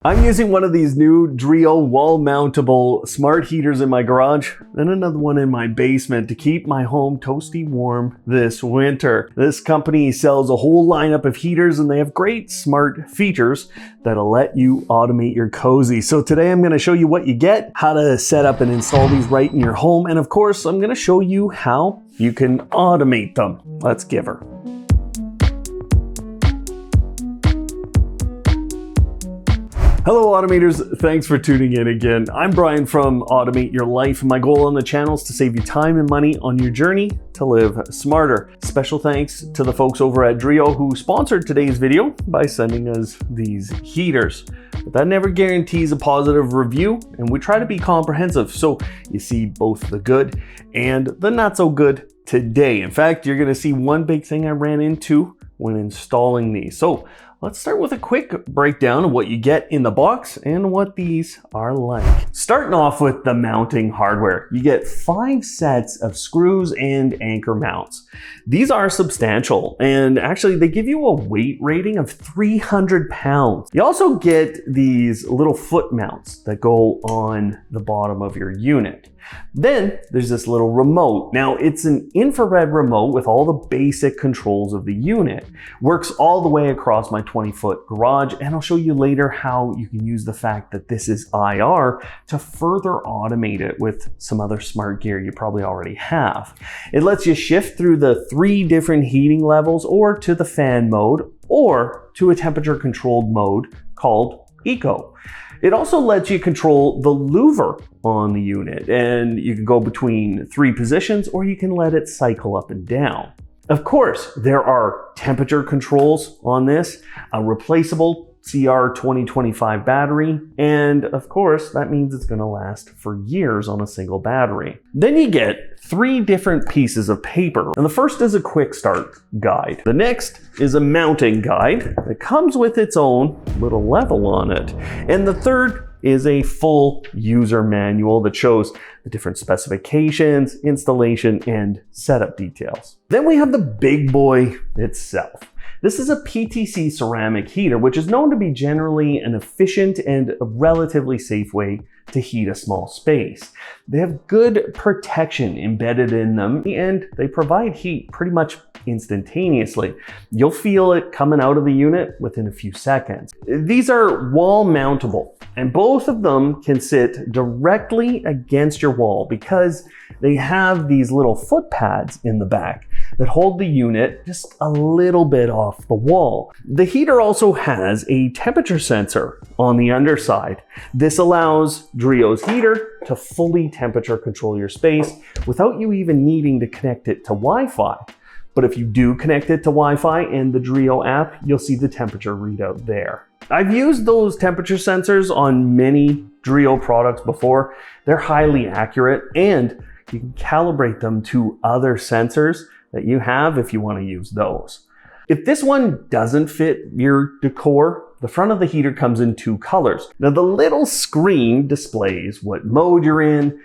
I'm using one of these new DREO wall-mountable smart heaters in my garage and another one in my basement to keep my home toasty warm this winter. This company sells a whole lineup of heaters and they have great smart features that'll let you automate your cozy. So today I'm going to show you what you get, how to set up and install these right in your home, and of course I'm going to show you how you can automate them. Let's give her. Hello Automators, thanks for tuning in again. I'm Brian from Automate Your Life, and my goal on the channel is to save you time and money on your journey to live smarter. Special thanks to the folks over at DREO who sponsored today's video by sending us these heaters. But that never guarantees a positive review, and we try to be comprehensive so you see both the good and the not so good today. In fact, you're gonna see one big thing I ran into when installing these. So let's start with a quick breakdown of what you get in the box and what these are like. Starting off with the mounting hardware, you get 5 sets of screws and anchor mounts. These are substantial, and actually they give you a weight rating of 300 pounds. You also get these little foot mounts that go on the bottom of your unit. Then there's this little remote. Now it's an infrared remote with all the basic controls of the unit. Works all the way across my 20-foot garage, and I'll show you later how you can use the fact that this is IR to further automate it with some other smart gear you probably already have. It lets you shift through the 3 different heating levels, or to the fan mode, or to a temperature controlled mode called Eco. It also lets you control the louver on the unit, and you can go between 3 positions, or you can let it cycle up and down. Of course, there are temperature controls on this, a replaceable CR 2025 battery, and of course that means it's going to last for years on a single battery. Then you get 3 different pieces of paper, and the first is a quick start guide. The next is a mounting guide that comes with its own little level on it, and the third is a full user manual that shows the different specifications, installation, and setup details. Then we have the big boy itself. This is a PTC ceramic heater, which is known to be generally an efficient and a relatively safe way to heat a small space. They have good protection embedded in them, and they provide heat pretty much instantaneously. You'll feel it coming out of the unit within a few seconds. These are wall mountable, and both of them can sit directly against your wall because they have these little foot pads in the back that hold the unit just a little bit off the wall. The heater also has a temperature sensor on the underside. This allows DREO's heater to fully temperature control your space without you even needing to connect it to Wi-Fi. But if you do connect it to Wi-Fi in the DREO app, you'll see the temperature readout there. I've used those temperature sensors on many DREO products before. They're highly accurate, and you can calibrate them to other sensors that you have if you want to use those. If this one doesn't fit your decor, the front of the heater comes in 2 colors. Now the little screen displays what mode you're in,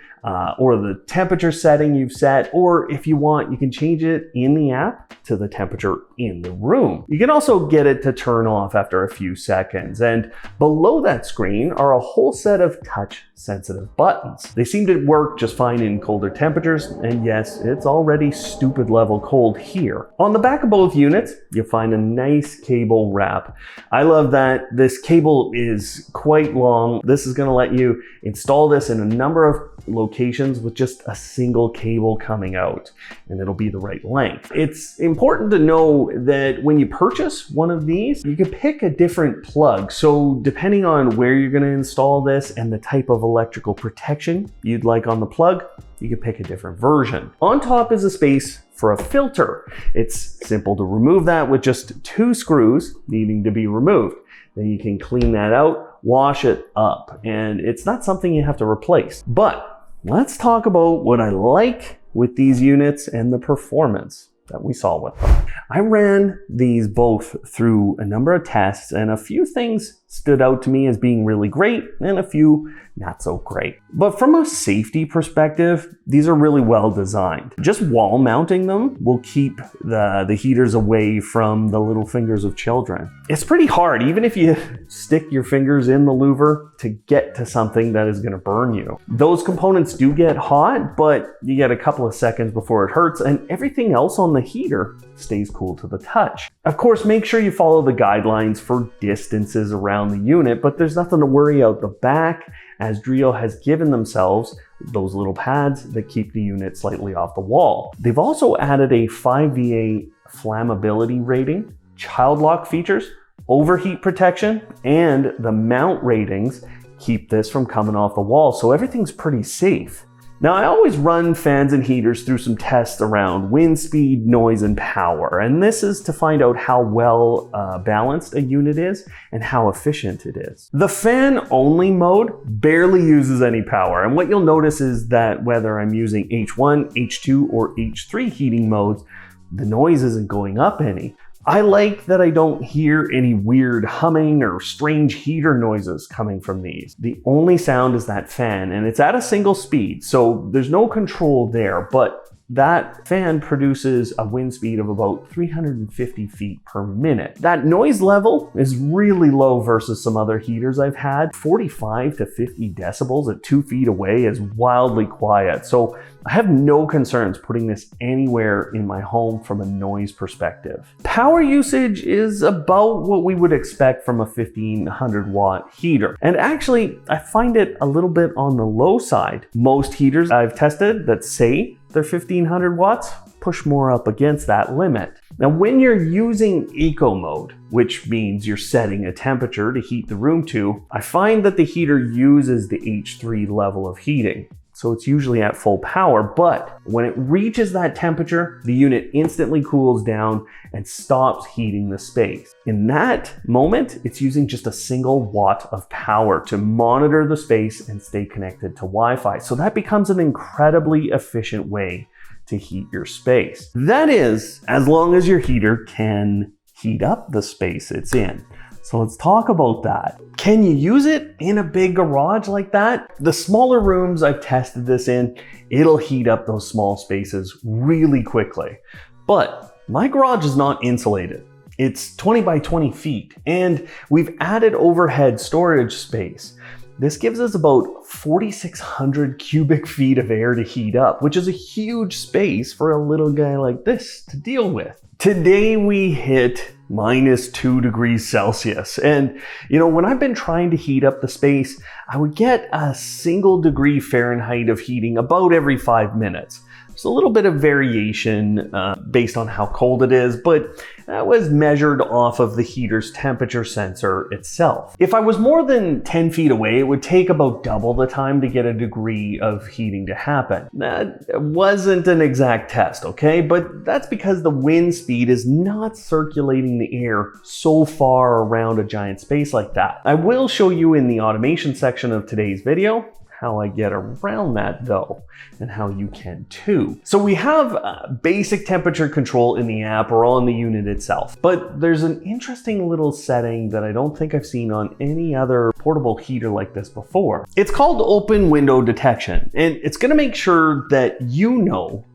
or the temperature setting you've set, or if you want, you can change it in the app to the temperature in the room. You can also get it to turn off after a few seconds, and below that screen are a whole set of touch sensitive buttons. They seem to work just fine in colder temperatures, and yes, it's already stupid level cold here. On the back of both units, you'll find a nice cable wrap. I love that this cable is quite long. This is going to let you install this in a number of locations with just a single cable coming out, and it'll be the right length. It's important to know that when you purchase one of these, you can pick a different plug. So depending on where you're going to install this and the type of electrical protection you'd like on the plug, you can pick a different version. On top is a space for a filter. It's simple to remove that with just 2 screws needing to be removed. Then you can clean that out, wash it up, and it's not something you have to replace. But let's talk about what I like with these units and the performance that we saw with them. I ran these both through a number of tests, and a few things stood out to me as being really great and a few not so great. But from a safety perspective, these are really well designed. Just wall mounting them will keep the heaters away from the little fingers of children. It's pretty hard, even if you stick your fingers in the louver, to get to something that is gonna burn you. Those components do get hot, but you get a couple of seconds before it hurts, and everything else on the heater stays cool to the touch. Of course, make sure you follow the guidelines for distances around the unit, but there's nothing to worry out the back, as DREO has given themselves those little pads that keep the unit slightly off the wall. They've also added a 5VA flammability rating, child lock features, overheat protection, and the mount ratings keep this from coming off the wall, so everything's pretty safe. Now, I always run fans and heaters through some tests around wind speed, noise, and power, and this is to find out how well balanced a unit is and how efficient it is. The fan-only mode barely uses any power, and what you'll notice is that whether I'm using H1, H2, or H3 heating modes, the noise isn't going up any. I like that I don't hear any weird humming or strange heater noises coming from these. The only sound is that fan, and it's at a single speed, so there's no control there, but that fan produces a wind speed of about 350 feet per minute. That noise level is really low versus some other heaters I've had. 45 to 50 decibels at 2 feet away is wildly quiet, so I have no concerns putting this anywhere in my home from a noise perspective. Power usage is about what we would expect from a 1500 watt heater. And actually, I find it a little bit on the low side. Most heaters I've tested that say they're 1500 watts push more up against that limit. Now, when you're using eco mode, which means you're setting a temperature to heat the room to, I find that the heater uses the H3 level of heating. So it's usually at full power, but when it reaches that temperature, the unit instantly cools down and stops heating the space. In that moment, it's using just a single watt of power to monitor the space and stay connected to Wi-Fi. So that becomes an incredibly efficient way to heat your space. That is, as long as your heater can heat up the space it's in. So let's talk about that. Can you use it in a big garage like that? The smaller rooms I've tested this in, it'll heat up those small spaces really quickly. But my garage is not insulated. It's 20 by 20 feet, and we've added overhead storage space. This gives us about 4,600 cubic feet of air to heat up, which is a huge space for a little guy like this to deal with. Today we hit -2 degrees Celsius. And when I've been trying to heat up the space, I would get a single degree Fahrenheit of heating about every 5 minutes. There's a little bit of variation based on how cold it is, but that was measured off of the heater's temperature sensor itself. If I was more than 10 feet away, it would take about double the time to get a degree of heating to happen. That wasn't an exact test, okay? But that's because the wind speed is not circulating the air so far around a giant space like that. I will show you in the automation section of today's video how I get around that though, and how you can too. So we have basic temperature control in the app or on the unit itself, but there's an interesting little setting that I don't think I've seen on any other portable heater like this before. It's called open window detection, and it's gonna make sure that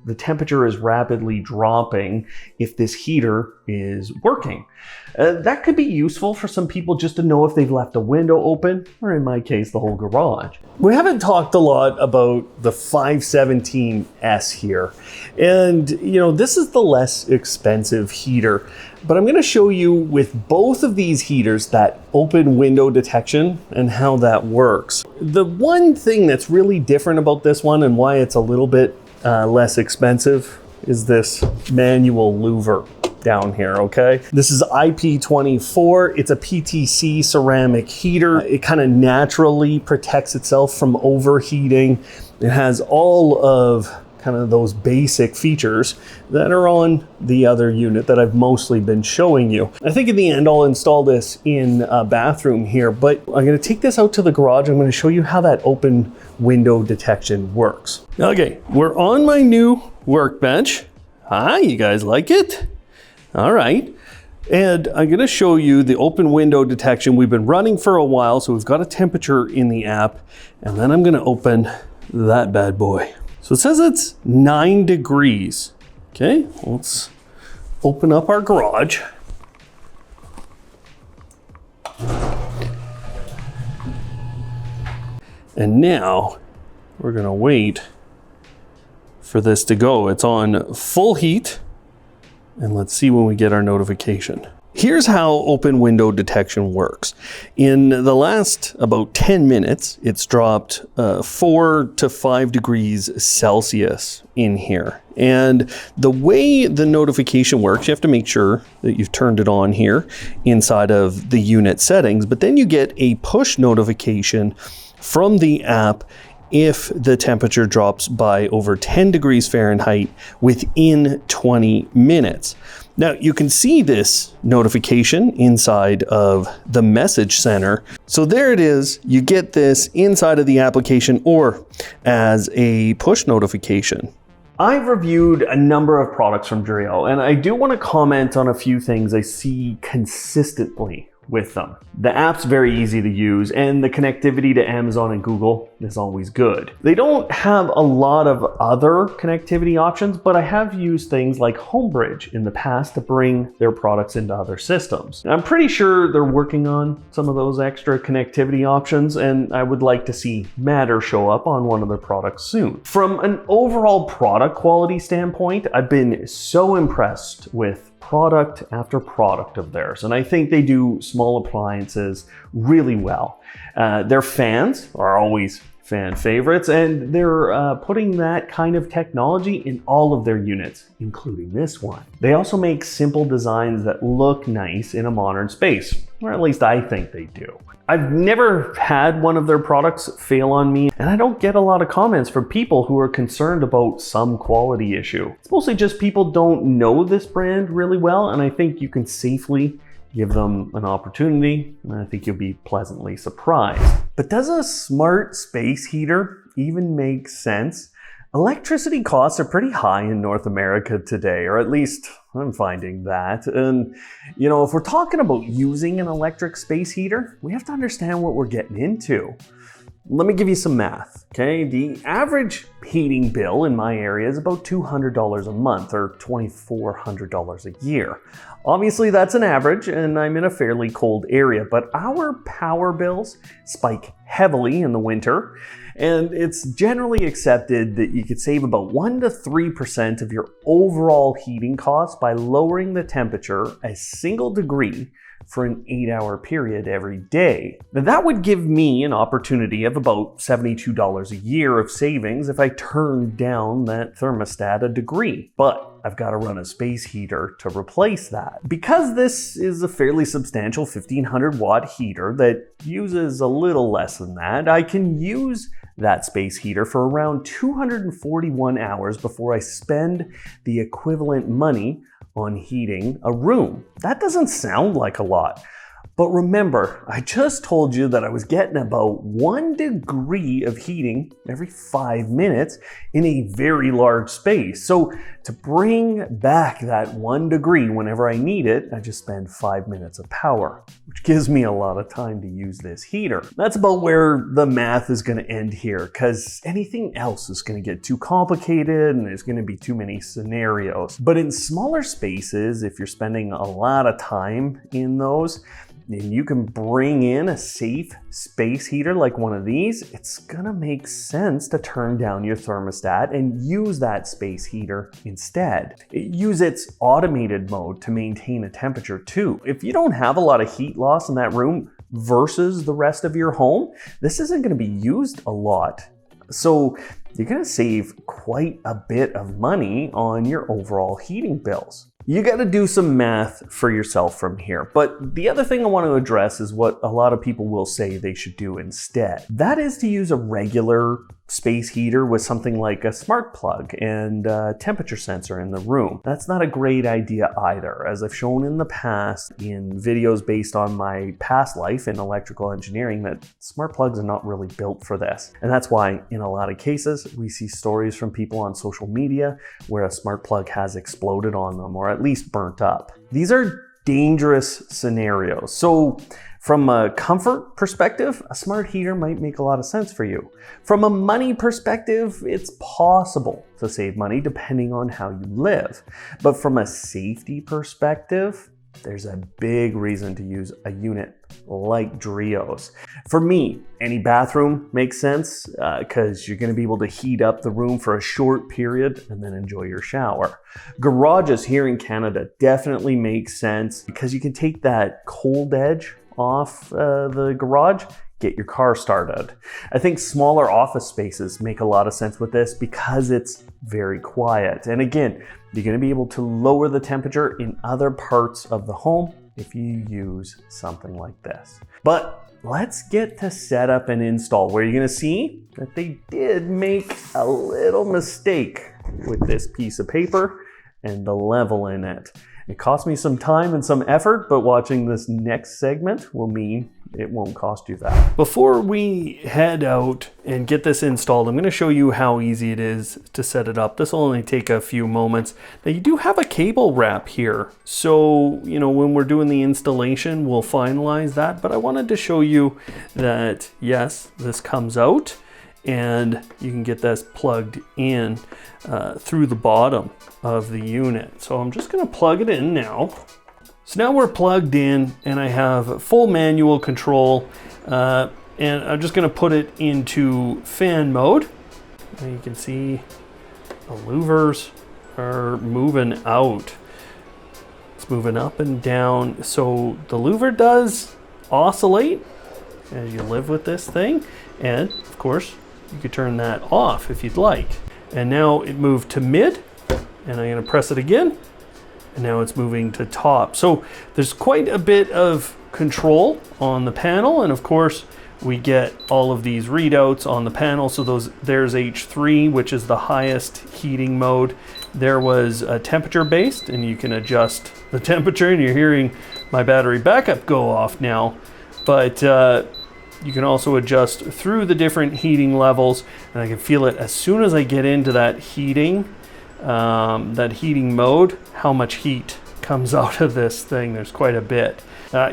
the temperature is rapidly dropping if this heater is working. That could be useful for some people just to know if they've left a window open, or in my case, the whole garage. We haven't talked a lot about the 517S here. And this is the less expensive heater, but I'm gonna show you with both of these heaters that open window detection and how that works. The one thing that's really different about this one and why it's a little bit less expensive is this manual louver down here, okay? This is IP24. It's a PTC ceramic heater. It kind of naturally protects itself from overheating. It has all of kind of those basic features that are on the other unit that I've mostly been showing you. I think in the end I'll install this in a bathroom here, but I'm gonna take this out to the garage. I'm gonna show you how that open window detection works. Okay, we're on my new workbench. Hi, you guys like it? All right. And I'm going to show you the open window detection. We've been running for a while, so we've got a temperature in the app. And then I'm going to open that bad boy. So it says it's 9 degrees. Okay, let's open up our garage. And now we're going to wait for this to go. It's on full heat. And let's see when we get our notification. Here's how open window detection works. In the last about 10 minutes, it's dropped 4 to 5 degrees Celsius in here. And the way the notification works, you have to make sure that you've turned it on here inside of the unit settings, but then you get a push notification from the app if the temperature drops by over 10 degrees Fahrenheit within 20 minutes. Now you can see this notification inside of the message center. So there it is. You get this inside of the application or as a push notification. I've reviewed a number of products from DREO, and I do want to comment on a few things I see consistently with them. The app's very easy to use, and the connectivity to Amazon and Google is always good. They don't have a lot of other connectivity options, but I have used things like Homebridge in the past to bring their products into other systems. I'm pretty sure they're working on some of those extra connectivity options, and I would like to see Matter show up on one of their products soon. From an overall product quality standpoint, I've been so impressed with product after product of theirs, and I think they do small appliances really well. Their fans are always fan favorites, and they're putting that kind of technology in all of their units, including this one. They also make simple designs that look nice in a modern space, or at least I think they do. I've never had one of their products fail on me, and I don't get a lot of comments from people who are concerned about some quality issue. It's mostly just people don't know this brand really well, and I think you can safely give them an opportunity, and I think you'll be pleasantly surprised. But does a smart space heater even make sense? Electricity costs are pretty high in North America today, or at least I'm finding that. And, you know, if we're talking about using an electric space heater, we have to understand what we're getting into. Let me give you some math, okay? The average heating bill in my area is about $200 a month, or $2,400 a year. Obviously, that's an average, and I'm in a fairly cold area, but our power bills spike heavily in the winter, and it's generally accepted that you could save about 1 to 3% of your overall heating costs by lowering the temperature a single degree for an 8-hour period every day. Now that would give me an opportunity of about $72 a year of savings if I turned down that thermostat a degree. But I've got to run a space heater to replace that. Because this is a fairly substantial 1500 watt heater that uses a little less than that, I can use that space heater for around 241 hours before I spend the equivalent money on heating a room. That doesn't sound like a lot. But remember, I just told you that I was getting about 1 degree of heating every 5 minutes in a very large space. So to bring back that 1 degree whenever I need it, I just spend 5 minutes of power, which gives me a lot of time to use this heater. That's about where the math is going to end here, because anything else is going to get too complicated and there's going to be too many scenarios. But in smaller spaces, if you're spending a lot of time in those, and you can bring in a safe space heater like one of these, it's gonna make sense to turn down your thermostat and use that space heater instead. Use its automated mode to maintain a temperature too. If you don't have a lot of heat loss in that room versus the rest of your home, this isn't gonna be used a lot. So you're gonna save quite a bit of money on your overall heating bills. You got to do some math for yourself from here. But the other thing I want to address is what a lot of people will say they should do instead. That is to use a regular space heater with something like a smart plug and a temperature sensor in the room. That's not a great idea either. As I've shown in the past in videos based on my past life in electrical engineering, that smart plugs are not really built for this. And that's why in a lot of cases, we see stories from people on social media where a smart plug has exploded on them or at least burnt up. These are dangerous scenarios. So from a comfort perspective, a smart heater might make a lot of sense for you. From a money perspective, it's possible to save money depending on how you live. But from a safety perspective, there's a big reason to use a unit like DREOs. For me, any bathroom makes sense because you're going to be able to heat up the room for a short period and then enjoy your shower. Garages here in Canada definitely make sense because you can take that cold edge off the garage, get your car started. I think smaller office spaces make a lot of sense with this because it's very quiet. And again, you're going to be able to lower the temperature in other parts of the home if you use something like this. But let's get to setup and install, where you're going to see that they did make a little mistake with this piece of paper and the level in it. It cost me some time and some effort, but watching this next segment will mean it won't cost you that. Before we head out and get this installed, I'm going to show you how easy it is to set it up. This will only take a few moments. Now you do have a cable wrap here. So, when we're doing the installation, we'll finalize that. But I wanted to show you that, yes, this comes out and you can get this plugged in through the bottom of the unit. So I'm just going to plug it in now. So now we're plugged in and I have full manual control and I'm just going to put it into fan mode. And you can see the louvers are moving out. It's moving up and down. So the louver does oscillate as you live with this thing. And of course, you could turn that off if you'd like. And now it moved to mid and I'm going to press it again. And now it's moving to top. So there's quite a bit of control on the panel. And of course, we get all of these readouts on the panel. So there's H3, which is the highest heating mode. There was a temperature based, and you can adjust the temperature. And you're hearing my battery backup go off now. But you can also adjust through the different heating levels. And I can feel it as soon as I get into that heating mode, how much heat comes out of this thing. There's quite a bit.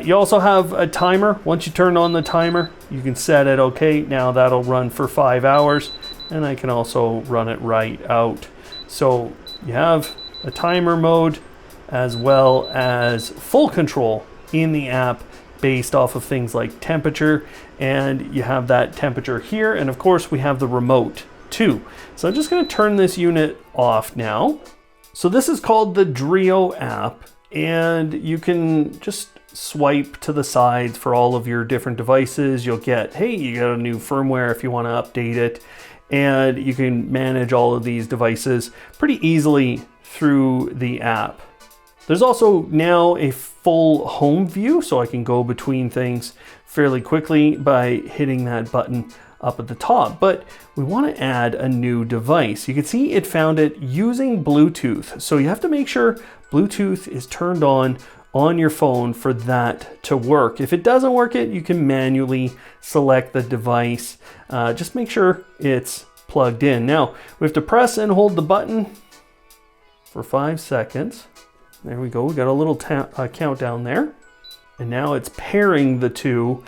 You also have a timer. Once you turn on the timer, you can set it, okay, now that'll run for 5 hours, and I can also run it right out. So you have a timer mode as well as full control in the app based off of things like temperature, and you have that temperature here, and of course we have the remote too. So I'm just going to turn this unit off now. So this is called the DREO app, and you can just swipe to the sides for all of your different devices. You'll get, hey, you got a new firmware if you want to update it, and you can manage all of these devices pretty easily through the app. There's also now a full home view, so I can go between things fairly quickly by hitting that button up at the top. But we want to add a new device. You can see it found it using Bluetooth. So you have to make sure Bluetooth is turned on your phone for that to work. If it doesn't work, you can manually select the device. Just make sure it's plugged in. Now we have to press and hold the button for 5 seconds. There we go. We got a little countdown there. And now it's pairing the two.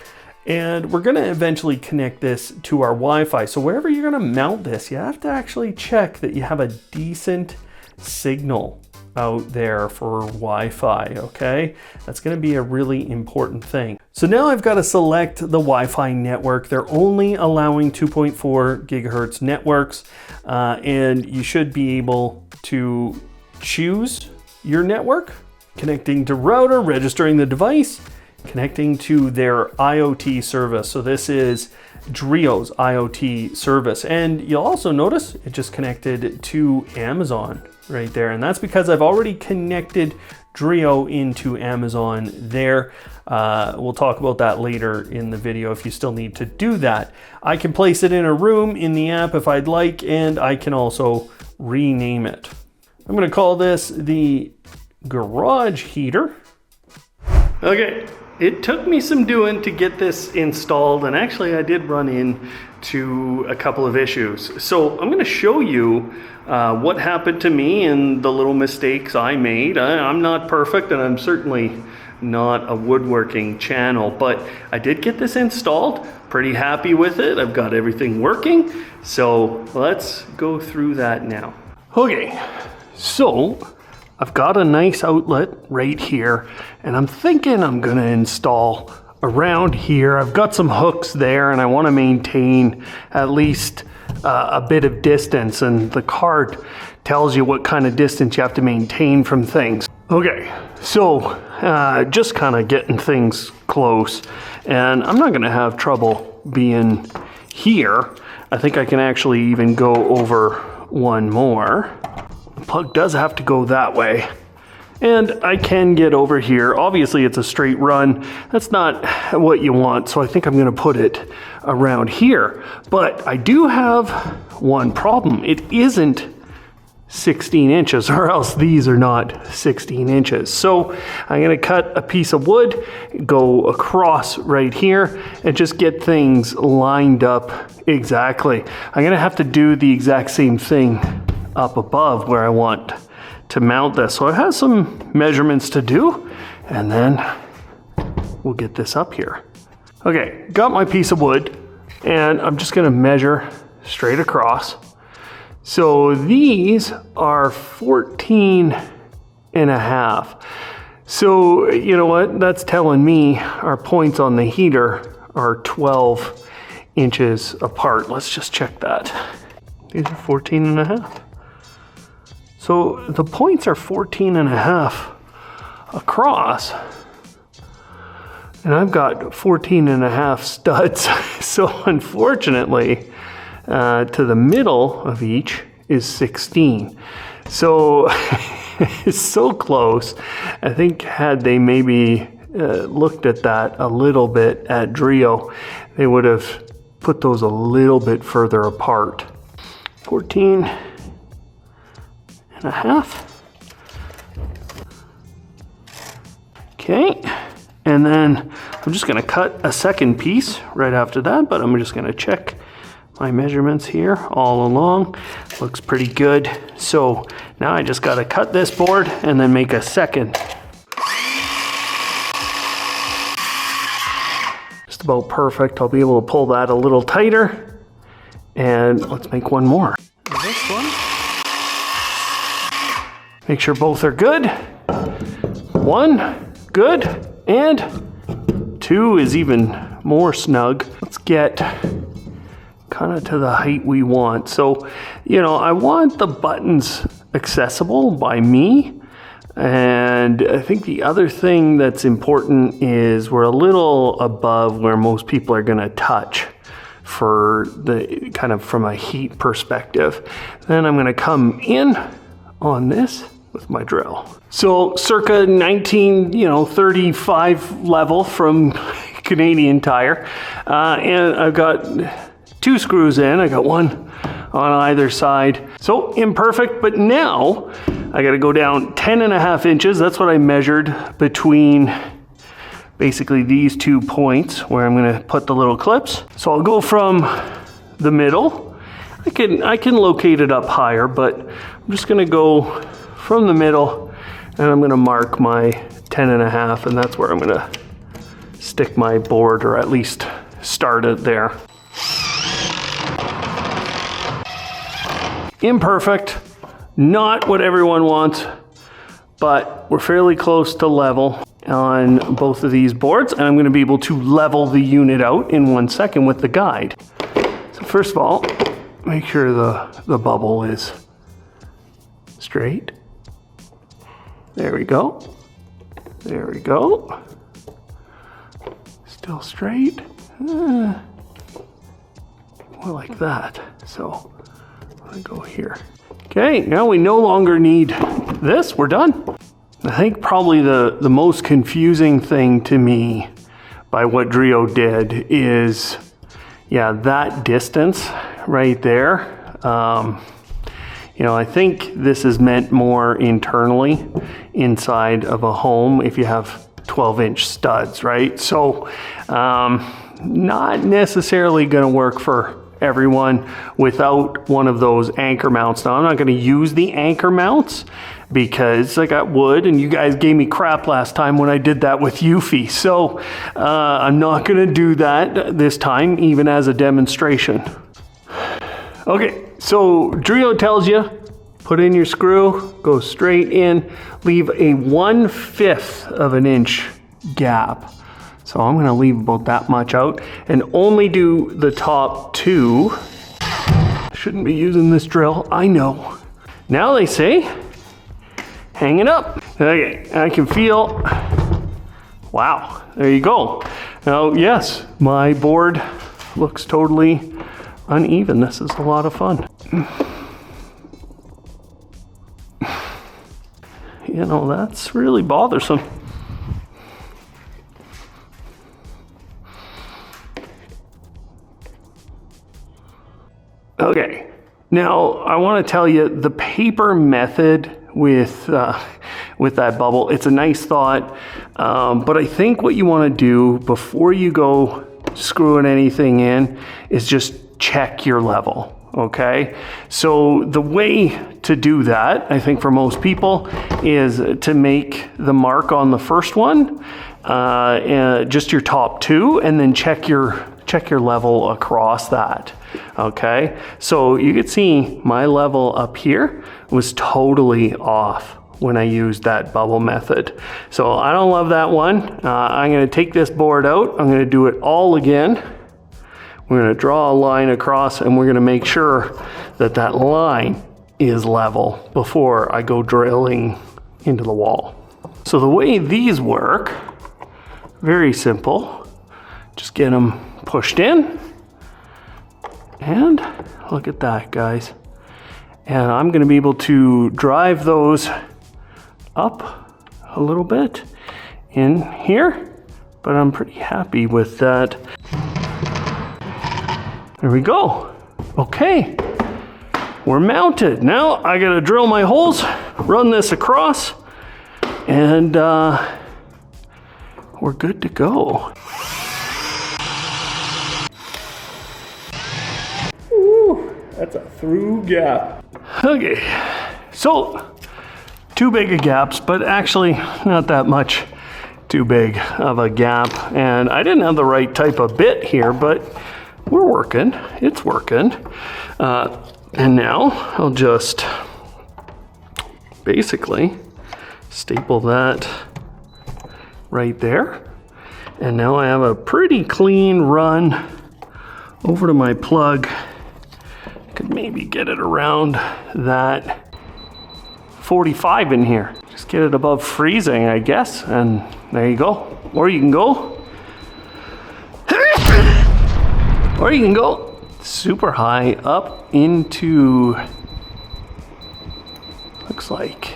And we're going to eventually connect this to our Wi-Fi. So wherever you're going to mount this, you have to actually check that you have a decent signal out there for Wi-Fi, okay? That's going to be a really important thing. So now I've got to select the Wi-Fi network. They're only allowing 2.4 gigahertz networks, and you should be able to choose your network, connecting to router, registering the device, connecting to their IoT service. So this is DREO's IoT service. And you'll also notice it just connected to Amazon right there. And that's because I've already connected DREO into Amazon there. We'll talk about that later in the video if you still need to do that. I can place it in a room in the app if I'd like, and I can also rename it. I'm going to call this the garage heater. Okay. It took me some doing to get this installed, and actually I did run into a couple of issues. So I'm going to show you what happened to me and the little mistakes I made. I'm not perfect, and I'm certainly not a woodworking channel, but I did get this installed. Pretty happy with it. I've got everything working. So let's go through that now. Okay, so I've got a nice outlet right here, and I'm thinking I'm gonna install around here. I've got some hooks there, and I want to maintain at least a bit of distance, and the card tells you what kind of distance you have to maintain from things. Okay, so just kind of getting things close, and I'm not gonna have trouble being here. I think I can actually even go over one more. The plug does have to go that way, and I can get over here. Obviously it's a straight run. That's not what you want, so I think I'm gonna put it around here. But I do have one problem. It isn't 16 inches, or else these are not 16 inches. So I'm gonna cut a piece of wood, go across right here, and just get things lined up exactly. I'm gonna have to do the exact same thing up above where I want to mount this. So I have some measurements to do, and then we'll get this up here. Okay, got my piece of wood, and I'm just gonna measure straight across. So these are 14 and a half. So you know what, that's telling me our points on the heater are 12 inches apart. Let's just check that. These are 14 and a half. So the points are 14 and a half across, and I've got 14 and a half studs. So unfortunately, to the middle of each is 16. So it's so close. I think had they maybe looked at that a little bit at DREO, they would have put those a little bit further apart. 14 and a half. Okay, and then I'm just gonna cut a second piece right after that, but I'm just gonna check my measurements here all along. Looks pretty good. So now I just gotta cut this board and then make a second. Just about perfect. I'll be able to pull that a little tighter. And let's make one more. This one. Make sure both are good. One, good. And two is even more snug. Let's get kind of to the height we want. So, you know, I want the buttons accessible by me. And I think the other thing that's important is we're a little above where most people are gonna touch for the kind of from a heat perspective. Then I'm gonna come in on this with my drill. So circa 1935 level from Canadian Tire. And I've got 2 screws in. I got one on either side. So imperfect, but now I gotta go down 10 and a half inches. That's what I measured between basically these 2 points where I'm gonna put the little clips. So I'll go from the middle. I can locate it up higher, but I'm just gonna go from the middle, and I'm gonna mark my 10 and a half, and that's where I'm gonna stick my board, or at least start it there. Imperfect, not what everyone wants, but we're fairly close to level on both of these boards, and I'm gonna be able to level the unit out in 1 second with the guide. So first of all, make sure the bubble is straight. There we go. There we go. Still straight. More like that. So I go here. Okay, now we no longer need this. We're done. I think probably the most confusing thing to me by what DREO did is, yeah, that distance right there. You know, I think this is meant more internally inside of a home if you have 12-inch studs, right? So not necessarily going to work for everyone, without one of those anchor mounts. Now I'm not gonna use the anchor mounts because I got wood and you guys gave me crap last time when I did that with Eufy. So I'm not gonna do that this time, even as a demonstration. Okay, so DREO tells you, put in your screw, go straight in, leave a 1/5 of an inch gap. So I'm gonna leave about that much out and only do the top 2. Shouldn't be using this drill, I know. Now they say, hang it up. Okay, I can feel, wow, there you go. Now, yes, my board looks totally uneven. This is a lot of fun. You know, that's really bothersome. Okay, now I want to tell you the paper method with that bubble, it's a nice thought, but I think what you want to do before you go screwing anything in is just check your level. Okay, so the way to do that, I think for most people, is to make the mark on the first one, just your top 2, and then check your level across that. Okay, so you could see my level up here was totally off when I used that bubble method. So I don't love that one. I'm gonna take this board out. I'm gonna do it all again. We're gonna draw a line across and we're gonna make sure that that line is level before I go drilling into the wall. So the way these work, very simple. Just get them pushed in. And look at that, guys. And I'm gonna be able to drive those up a little bit in here, but I'm pretty happy with that. There we go. Okay, we're mounted. Now I gotta drill my holes, run this across, and we're good to go. Ooh, that's a through gap. Okay, so too big of gaps, but actually not that much too big of a gap. And I didn't have the right type of bit here, but we're working, it's working. And now I'll just basically staple that right there. And now I have a pretty clean run over to my plug. I could maybe get it around that 45 in here. Just get it above freezing, I guess. And there you go. Or you can go super high up into, looks like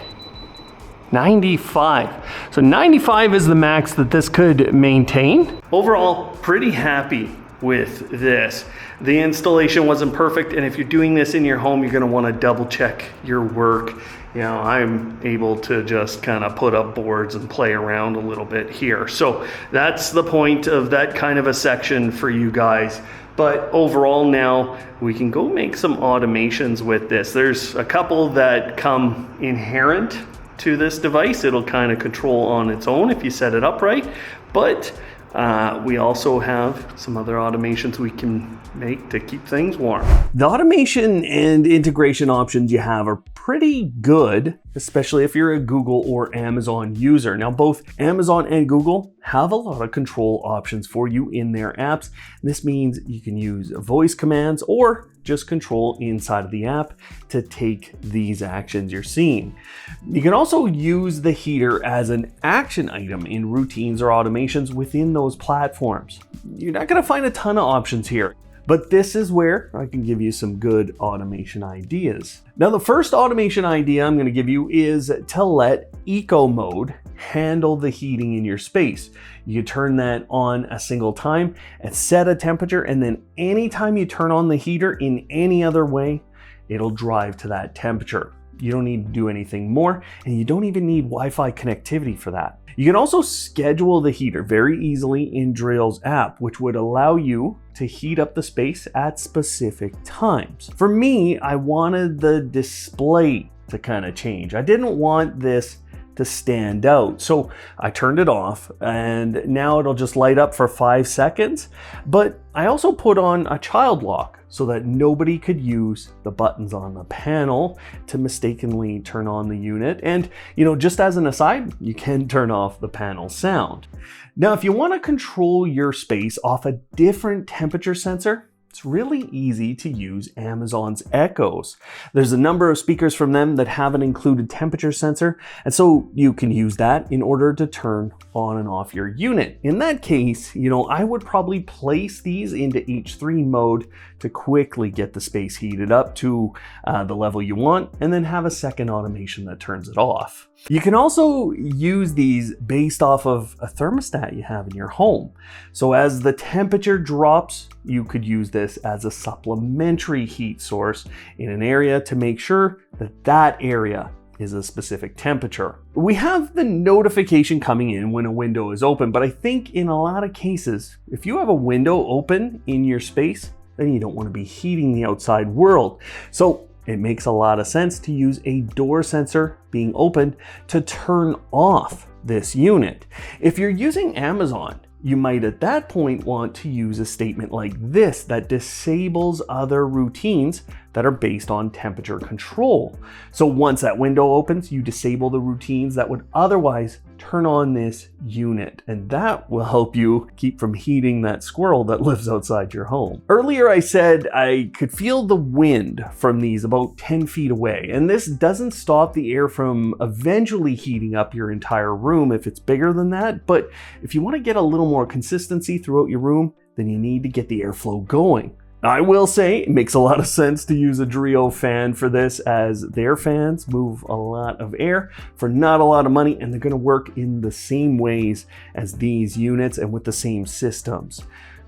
95. So 95 is the max that this could maintain. Overall, pretty happy with this. The installation wasn't perfect, and if you're doing this in your home, you're gonna wanna double check your work. You know, I'm able to just kind of put up boards and play around a little bit here. So that's the point of that kind of a section for you guys. But overall now, we can go make some automations with this. There's a couple that come inherent to this device. It'll kind of control on its own if you set it up right. But we also have some other automations we can make to keep things warm. The automation and integration options you have are pretty good, especially if you're a Google or Amazon user. Now, both Amazon and Google have a lot of control options for you in their apps. This means you can use voice commands or just control inside of the app to take these actions you're seeing. You can also use the heater as an action item in routines or automations within those platforms. You're not gonna find a ton of options here, but this is where I can give you some good automation ideas. Now, the first automation idea I'm gonna give you is to let eco mode handle the heating in your space. You turn that on a single time and set a temperature, and then anytime you turn on the heater in any other way, it'll drive to that temperature. You don't need to do anything more, and you don't even need Wi-Fi connectivity for that. You can also schedule the heater very easily in DREO's app, which would allow you to heat up the space at specific times. For me, I wanted the display to kind of change. I didn't want this to stand out. So I turned it off and now it'll just light up for 5 seconds. But I also put on a child lock so that nobody could use the buttons on the panel to mistakenly turn on the unit. And, just as an aside, you can turn off the panel sound. Now, if you want to control your space off a different temperature sensor, it's really easy to use Amazon's Echoes. There's a number of speakers from them that have an included temperature sensor, and so you can use that in order to turn on and off your unit. In that case, I would probably place these into H3 mode to quickly get the space heated up to the level you want, and then have a second automation that turns it off. You can also use these based off of a thermostat you have in your home. So as the temperature drops, you could use this as a supplementary heat source in an area to make sure that that area is a specific temperature. We have the notification coming in when a window is open, but I think in a lot of cases, if you have a window open in your space, then you don't want to be heating the outside world. So it makes a lot of sense to use a door sensor being opened to turn off this unit. If you're using Amazon, you might at that point want to use a statement like this that disables other routines that are based on temperature control. So once that window opens, you disable the routines that would otherwise turn on this unit, and that will help you keep from heating that squirrel that lives outside your home. Earlier I said I could feel the wind from these about 10 feet away, and this doesn't stop the air from eventually heating up your entire room if it's bigger than that, but if you want to get a little more consistency throughout your room, then you need to get the airflow going. I will say it makes a lot of sense to use a DREO fan for this, as their fans move a lot of air for not a lot of money, and they're going to work in the same ways as these units and with the same systems.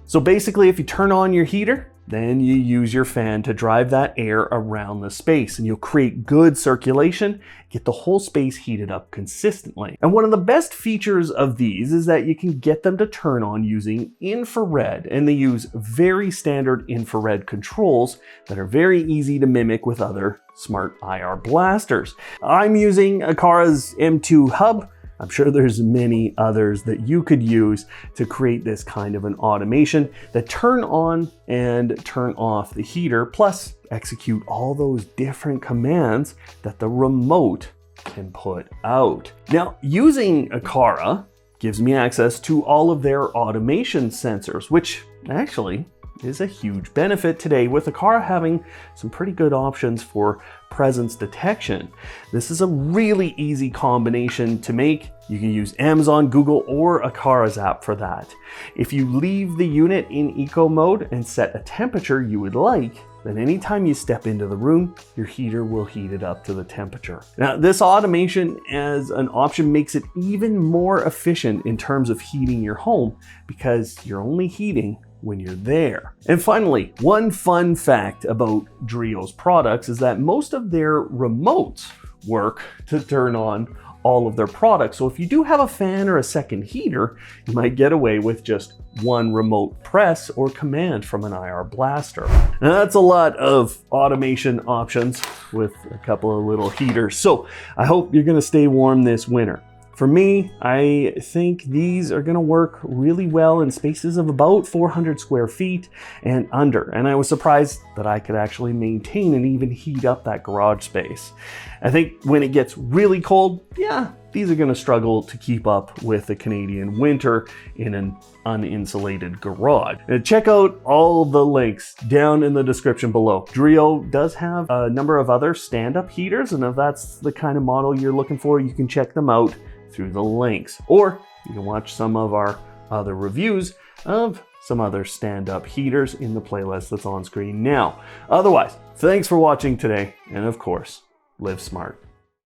So basically, if you turn on your heater, then you use your fan to drive that air around the space, and you'll create good circulation, get the whole space heated up consistently. And one of the best features of these is that you can get them to turn on using infrared, and they use very standard infrared controls that are very easy to mimic with other smart IR blasters. I'm using Akara's M2 hub. I'm sure there's many others that you could use to create this kind of an automation that turn on and turn off the heater, plus execute all those different commands that the remote can put out. Now, using Akara gives me access to all of their automation sensors, which actually is a huge benefit today with Akara having some pretty good options for presence detection. This is a really easy combination to make. You can use Amazon, Google, or Akara's app for that. If you leave the unit in eco mode and set a temperature you would like, then anytime you step into the room, your heater will heat it up to the temperature. Now, this automation as an option makes it even more efficient in terms of heating your home, because you're only heating when you're there. And finally, one fun fact about DREO's products is that most of their remotes work to turn on all of their products. So if you do have a fan or a second heater, you might get away with just one remote press or command from an IR blaster. Now, that's a lot of automation options with a couple of little heaters. So I hope you're going to stay warm this winter. For me, I think these are going to work really well in spaces of about 400 square feet and under. And I was surprised that I could actually maintain and even heat up that garage space. I think when it gets really cold, yeah, these are going to struggle to keep up with the Canadian winter in an uninsulated garage. And check out all the links down in the description below. DREO does have a number of other stand-up heaters, and if that's the kind of model you're looking for, you can check them out through the links, or you can watch some of our other reviews of some other stand-up heaters in the playlist that's on screen now. Otherwise, thanks for watching today, and of course, live smart.